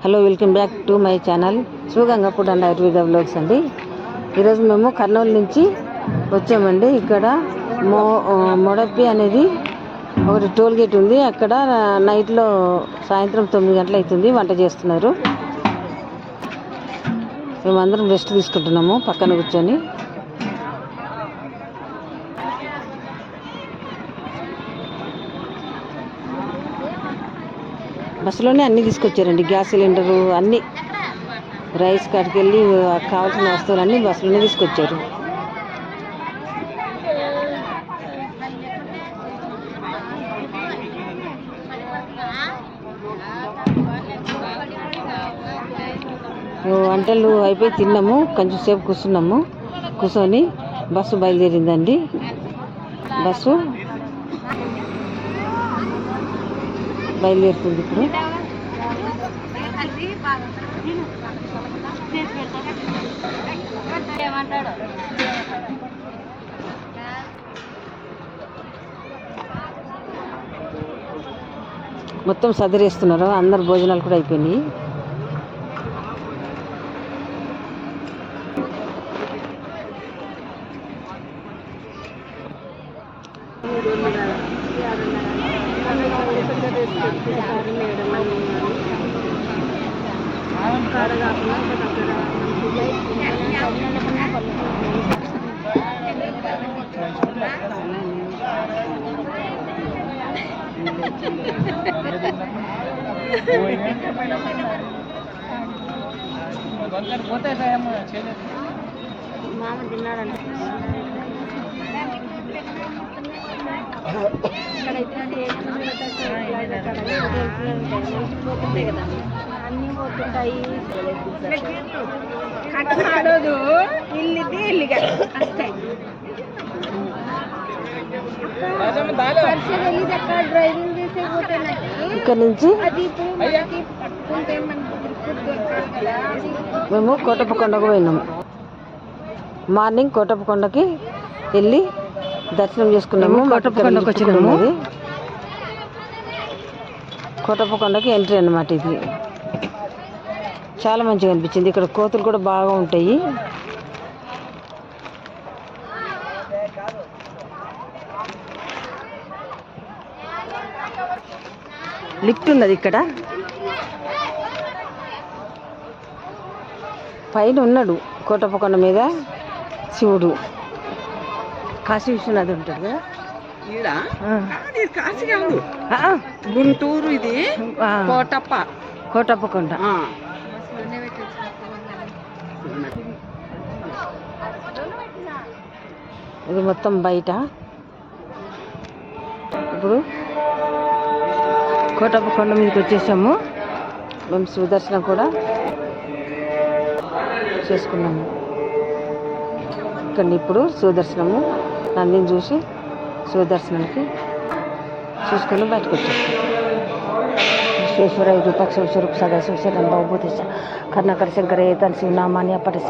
Hello, welcome back to my channel Shivaganga food and Ayurveda vlogs అండి. ఈరోజు మేము కర్నూలు నుంచి వచ్చామండి. ఇక్కడ మొడప్పి అనేది ఒకటి టోల్ గేట్ ఉంది. అక్కడ నైట్లో సాయంత్రం 9 గంటలు అవుతుంది, వంట చేస్తున్నారు. మేమందరం రెస్ట్ తీసుకుంటున్నాము పక్కన కూర్చొని. బస్సులోనే అన్నీ తీసుకొచ్చారండి, గ్యాస్ సిలిండరు అన్నీ, రైస్ కాడికి వెళ్ళి కావాల్సిన వస్తువులన్నీ బస్సులోనే తీసుకొచ్చారు. వంటలు అయిపోయి తిన్నాము, కొంచెం సేపు కూర్చున్నాము. కూర్చొని బస్సు బయలుదేరిందండి. బస్సు బయలుదేరుతుంది ఇప్పుడు. మొత్తం సదిరేస్తున్నారు, అందరు భోజనాలు కూడా అయిపోయినాయి. మామ తిన్నాడంటే అన్నీ పోతుంటాయి. కట్టడు ఇల్లిది ఇల్లిగా డ్రైవింగ్ చేసే ఇక్కడ నుంచి మేము కోటప్పకొండకు పోయినాము. మార్నింగ్ కోటప్పకొండకి వెళ్ళి దర్శనం చేసుకున్నాము. కోటప్పకొండకు వచ్చినాము. అది కోటప్పకొండకి ఎంట్రీ అన్నమాట. ఇది చాలా మంచిగా అనిపించింది. ఇక్కడ కోతులు కూడా బాగా ఉంటాయి. లిఫ్ట్ ఉన్నది ఇక్కడ. పైన ఉన్నాడు కోటప్పకొండ మీద శివుడు. కాశీ విశ్వనాథ్ ఉంటాడు కదా. కాశీ కాదు, గుంటూరు. ఇది కోటప్పకొండ. ఇది మొత్తం బయట. ఇప్పుడు కోటప్పకొండ మీదకి వచ్చేసాము. మేము శివదర్శనం కూడా చేసుకున్నాము. ఇక్కడ ఇప్పుడు శివదర్శనము నందిని చూసి శివదర్శనానికి చూసుకొని బయటకు వచ్చేస్తాం. విశ్వేశ్వర విరూపాక్ష స్వరూప సదాశివ భవభూతిష్ట కర్ణకర శంకర ఏతన్ శివనామాన్య పటిష్ట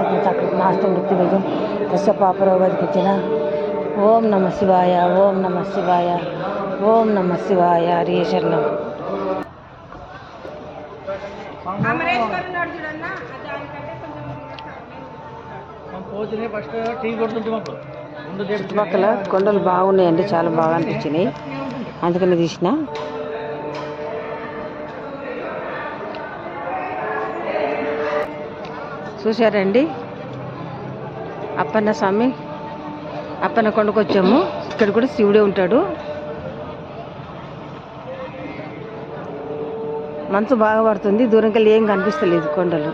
నాస్తి మృత్యు భయం తస్య పాపరోగతికిచ్చిన. ఓం నమ శివాయ, ఓం నమ శివాయ, ఓం నమ శివాయ. హరి శరణం. చుట్టుపక్కల కొండలు బాగున్నాయండి, చాలా బాగా అనిపించినాయి, అందుకని తీసిన. చూసారండి, అప్పన్న స్వామి అప్పన్న కొండకు వచ్చాము. ఇక్కడ కూడా శివుడే ఉంటాడు. మంచు బాగా పడుతుంది, దూరంకి వెళ్ళి ఏం కనిపిస్తలేదు కొండలు.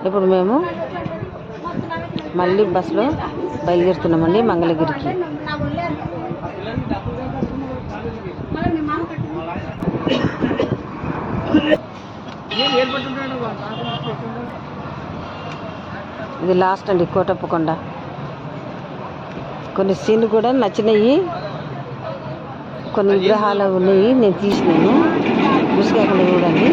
ఇప్పుడు మేము మళ్ళీ బస్సులో బయలుదేరుతున్నామండి మంగళగిరికి. ఇది లాస్ట్ అండి కోటప్పకొండ. కొన్ని సీన్లు కూడా నచ్చినాయి, కొన్ని విగ్రహాలు ఉన్నాయి, నేను తీసినాను. చూసుకోకుండా చూడండి.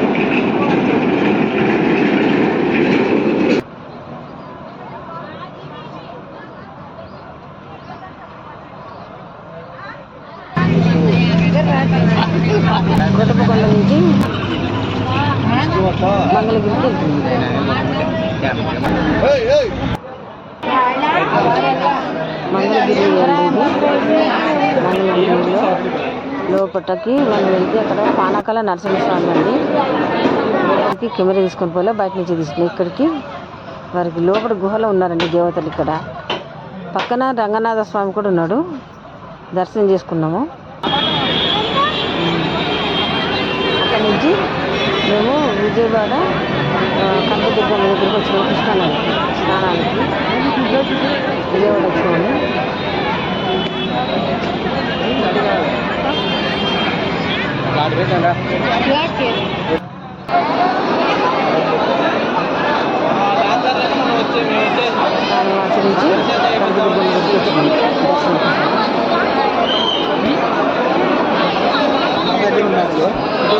గొట్టపకొండ నుంచి మంగళగిరికి వెళ్తుంది. మంగళగిరి మంగళగిరిలో లోపటకి మనం వెళ్తే అక్కడ పానకాల నరసింహస్వామి అండి. లోపలికి కెమెరా తీసుకొని పోలే, బయట నుంచి తీసుకుని ఇక్కడికి వారికి లోపల గుహలో ఉన్నారండి దేవతలు. ఇక్కడ పక్కన రంగనాథ స్వామి కూడా ఉన్నాడు, దర్శనం చేసుకున్నాము. అక్కడి నుంచి మేము విజయవాడ కనకదుర్గమ్మ దగ్గరికి వచ్చినాము. కృష్ణానది స్నానానికి విజయవాడ వచ్చినాము. దాన్ని ఆచరించి కనకదుర్గమ్మ దగ్గరికి వచ్చినాము దర్శనం.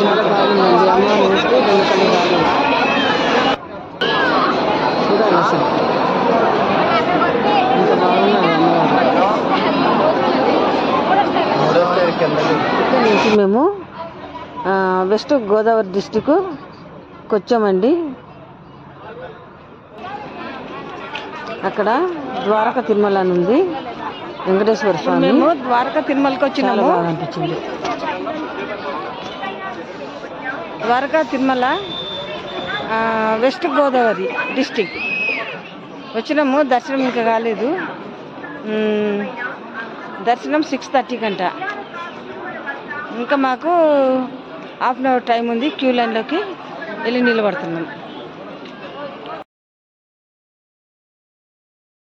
చాలా బాగుందండి. అమ్మవారిని చూస్తే 2 కళ్ళు బాగుంది చూడాలి అసలు, ఇంత బాగున్నాయి అమ్మవారు. ఇక్కడ నుంచి మేము వెస్ట్ గోదావరి డిస్టిక్ వచ్చామండి. అక్కడ ద్వారకా తిరుమల అని ఉంది, వెంకటేశ్వర స్వామి. మేము ద్వారకా తిరుమలకి వచ్చినాము. చాలా బాగా అనిపించింది. ద్వారకా తిరుమల వెస్ట్ గోదావరి డిస్టిక్ వచ్చినాము. దర్శనం ఇంకా కాలేదు. దర్శనం 6:30 గంట. ఇంకా మాకు హాఫ్ అన్ అవర్ టైం ఉంది. క్యూ లైన్లోకి వెళ్ళి నిలబడుతున్నాం.